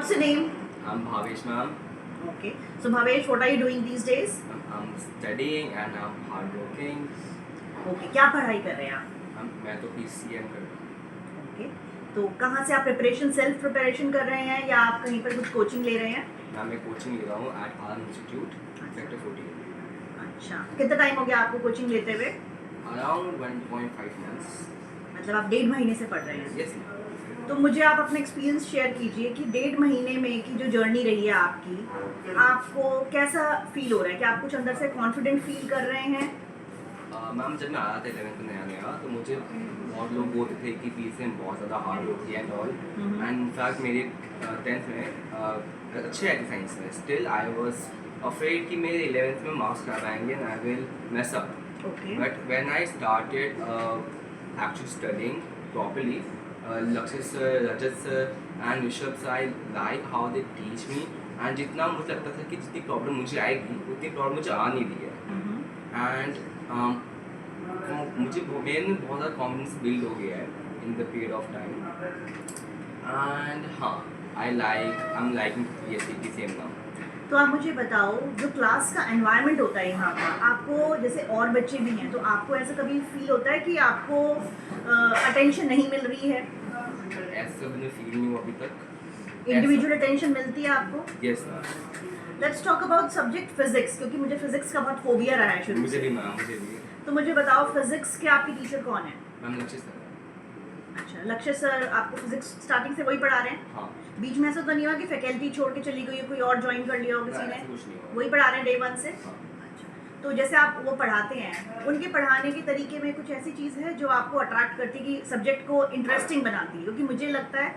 What's your name? I'm Bhavesh, ma'am. Okay. So Bhavesh, what are you doing these days? I'm studying and I'm hardworking. Okay. क्या पढ़ाई कर रहे हैं आप? मैं तो PCM कर रहा हूँ. Okay. तो कहाँ से आप प्रिपरेशन सेल्फ प्रिपरेशन कर रहे हैं या आप कहीं पर कुछ कोचिंग ले रहे हैं? मैं कोचिंग ले रहा हूँ at Alam Institute, Sector 14. अच्छा. कितना टाइम हो गया आपको कोचिंग लेते हुए? Around 1.5 months. मतलब आप 1.5 महीने से पढ़ रहे हैं? Yes, ma'am. तो मुझे आप अपना एक्सपीरियंस शेयर कीजिए कि 1.5 महीने में की जो जर्नी रही है आपकी, आपको कैसा फील हो रहा है? कि आप कुछ अंदर से कॉन्फिडेंट फील कर रहे हैं? मैम जब मैं आया था 11th में नया तो मुझे बहुत लोग बोलते थे कि PCM बहुत ज़्यादा हार्ड होती है एंड ऑल. एंड इनफैक्ट मेरे 10th में अच्छे आए थे साइंस में. स्टिल आई वाज अफ्रेड कि मेरे 11th में मार्क्स खराब आएंगे and I will mess up. But when I started actually studying properly, Lakshit sir, Rajat sir and Rishabh sir, I like how they teach me. And जितना मुझे लगता था कि जितनी प्रॉब्लम मुझे आएगी उतनी प्रॉब्लम मुझे आ नहीं रही है. एंड मुझे मेरे में बहुत ज़्यादा कॉन्फिडेंस बिल्ड हो गया है in the period of time. And हाँ, I am liking PCM now. तो आप मुझे बताओ, जो क्लास का एनवायरनमेंट होता है यहाँ का, आपको जैसे और बच्चे भी हैं, तो आपको ऐसा कभी फील होता है कि आपको अटेंशन नहीं मिल रही है? ऐसा मैंने फील नहीं हुआ अभी तक. इंडिविजुअल अटेंशन मिलती है आपको? Yes. Let's talk about subject physics, क्योंकि मुझे फिजिक्स का बहुत फोबिया रहा है शुरू मुझे से. मुझे भी. तो मुझे बताओ, फिजिक्स के आपके टीचर कौन है? मैम लक्षित सर. अच्छा, लक्ष्य सर आपको फिजिक्स स्टार्टिंग से वही पढ़ा रहे हैं? हाँ. बीच में ऐसा तो नहीं हुआ कि फैकल्टी छोड़ के चली गई है, कोई और ज्वाइन कर लिया हो किसी ने? कुछ नहीं हुआ. वही पढ़ा रहे हैं डे 1 से? हाँ. अच्छा, तो जैसे आप वो पढ़ाते हैं, उनके पढ़ाने के तरीके में कुछ ऐसी चीज़ है जो आपको अट्रैक्ट करती है कि सब्जेक्ट को इंटरेस्टिंग बनाती है? क्योंकि मुझे लगता है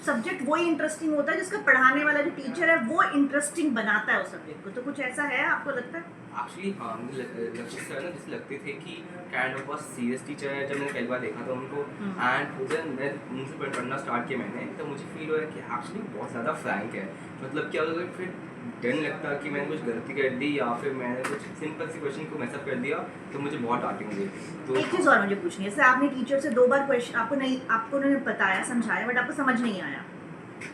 सब्जेक्ट वही इंटरेस्टिंग होता है जिसका पढ़ाने वाला जो टीचर है वो इंटरेस्टिंग बनाता है उस सब्जेक्ट को. तो कुछ ऐसा है आपको लगता है? एक्चुअली हाँ, मुझे लक्षित सर ना जैसे लगते थे कि काइंड ऑफ बहुत सीरियस टीचर है. जब मैंने पहली बार देखा था उनको एंड जब मैं उनसे पढ़ना स्टार्ट किया मैंने, तो मुझे फील हुआ कि एक्चुअली बहुत ज़्यादा फ्रैंक है. मतलब क्या होता है, फिर डर नहीं लगता कि मैंने कुछ गलती कर दी या फिर मैंने कुछ सिंपल सी क्वेश्चन को मैसअप कर दिया तो मुझे बहुत डांटेंगे. तो एक चीज़ और मुझे पूछनी है, जैसे आपने टीचर से 2 बार क्वेश्चन आपको उन्होंने बताया, समझाया, बट आपको समझ नहीं आया.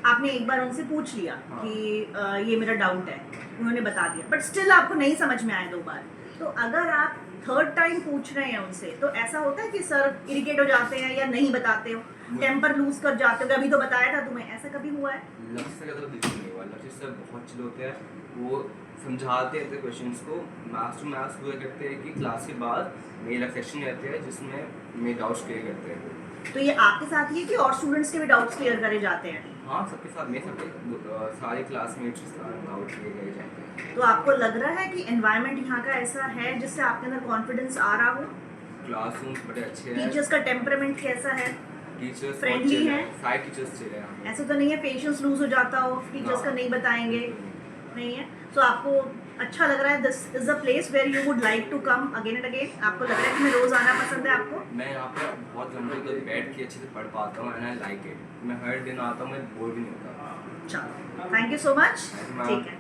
आपने एक बार उनसे पूछ लिया कि ये मेरा डाउट है, उन्होंने बता दिया, बट स्टिल आपको नहीं समझ में आया 2 बार. तो अगर आप 3rd टाइम पूछ रहे हैं उनसे, तो ऐसा होता है कि सर इरिटेट हो जाते हैं या नहीं बताते हो, टेम्पर लूज कर जाते हो कि अभी तो बताया था तुम्हें? ऐसा कभी हुआ है? लक्षित सर का तो बिल्कुल नहीं हुआ. लक्षित सर बहुत चिल होते हैं. वो समझाते रहते हैं क्वेश्चंस को. मैथ्स टू मैथ्स हुआ करते हैं कि क्लास के बाद मेरे अलग सेक्शन रहते हैं जिसमें मेरे डाउट्स क्लियर करते हैं. तो ये आपके साथ ही है कि और स्टूडेंट्स के भी डाउट्स क्लियर करे जाते हैं? हाँ, सबके साथ. मेरे सबके सारे क्लासमेट्स के साथ डाउट क्लियर करे जाते हैं. तो आपको लग रहा है कि एनवायरनमेंट यहाँ का ऐसा है जिससे आपके अंदर कॉन्फिडेंस आ रहा हो? क्लासरूम्स बड़े अच्छे हैं. टीचर्स का टेम्परामेंट कैसा है? टीचर्स फ्रेंडली हैं? सारे टीचर्स चिल हैं. ऐसा तो नहीं है पेशेंस लूज हो जाता हो, टीचर्स का नहीं बताएंगे? नहीं है. तो आपको अच्छा लग रहा है, this is a place where you would like to come again and again? आपको लग रहा है कि मैं रोज आना पसंद है आपको? मैं यहाँ पे बहुत लंबे तक बैठ के अच्छे से पढ़ पाता हूँ एंड आई लाइक इट. मैं हर दिन आता हूँ, मैं बोर भी नहीं होता. चलो, thank you so much. Thank you, ma'am. ठीक है.